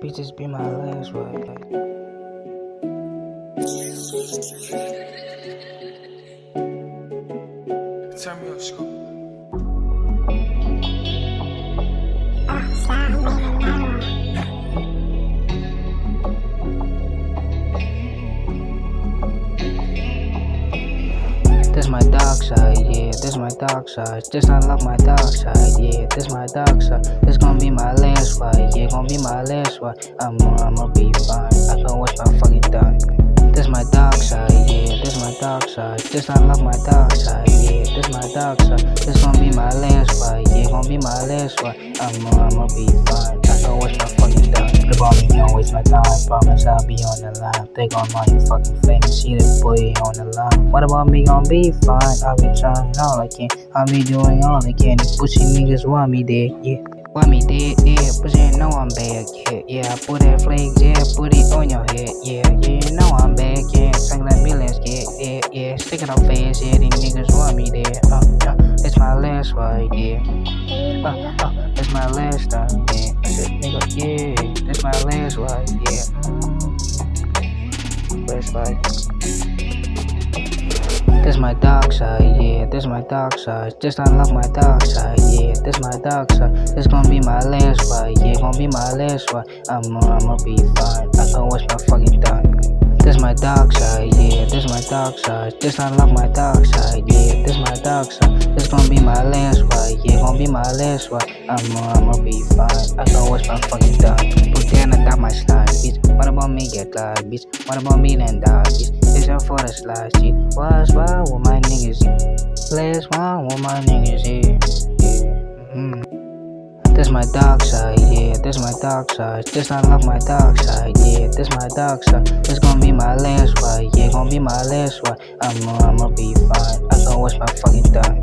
bitches be my last word. Turn me up, Scoop. This my dark side, yeah, this my dark side. Just unlock my dark side, yeah, this my dark side. This gon' be my last fight, yeah, gon' be my last fight. I'ma be fine, I can watch my fucking time. This my dark side, yeah, this my dark side. Just unlock my dark side, yeah, this my dark side. This gon' be my last fight, yeah, gon' be my last fight. I'ma be fine, I can watch my fucking time. The ball me don't waste my time, promise I'll be on the line. Think on my fucking famous, see the boy on the line. What about me gon' be fine? I'll be trying all I can, I'll be doing all I can. These pussy niggas want me dead, yeah. Want me dead, yeah, but you know I'm bad, yeah. Yeah, I put that flag, yeah, put it on your head, yeah. Yeah, you know I'm bad, yeah. Take like millions, yeah. Stick it up fast, yeah. These niggas want me dead, it's my last fight, yeah. It's my last time, yeah. I said, nigga, yeah. It's my last fight, yeah. Last fight. This my dark side, yeah, this my dark side. Just unlock my dark side, yeah, this my dark side. This gon' be my last fight, yeah, gon' be my last fight. I'ma be fine, I can watch my fucking time. This my dark side, yeah, this my dark side. Just unlock my dark side, yeah, this my dark side. This gon' be my last fight, yeah, gon' be my last fight. I'ma be fine, I can watch my fucking time. Put down and down my slide, bitch. What about me get glide, bitch? What about me then die, bitch? It's up for the slide, shit. What's wrong with my niggas? Last one with my niggas, yeah. This my dark side, yeah, this my dark side. Just unlock my dark side, yeah, this my dark side. This gon' be my last fight, yeah, gon' be my last fight. I'ma be fine, I can watch my fucking time.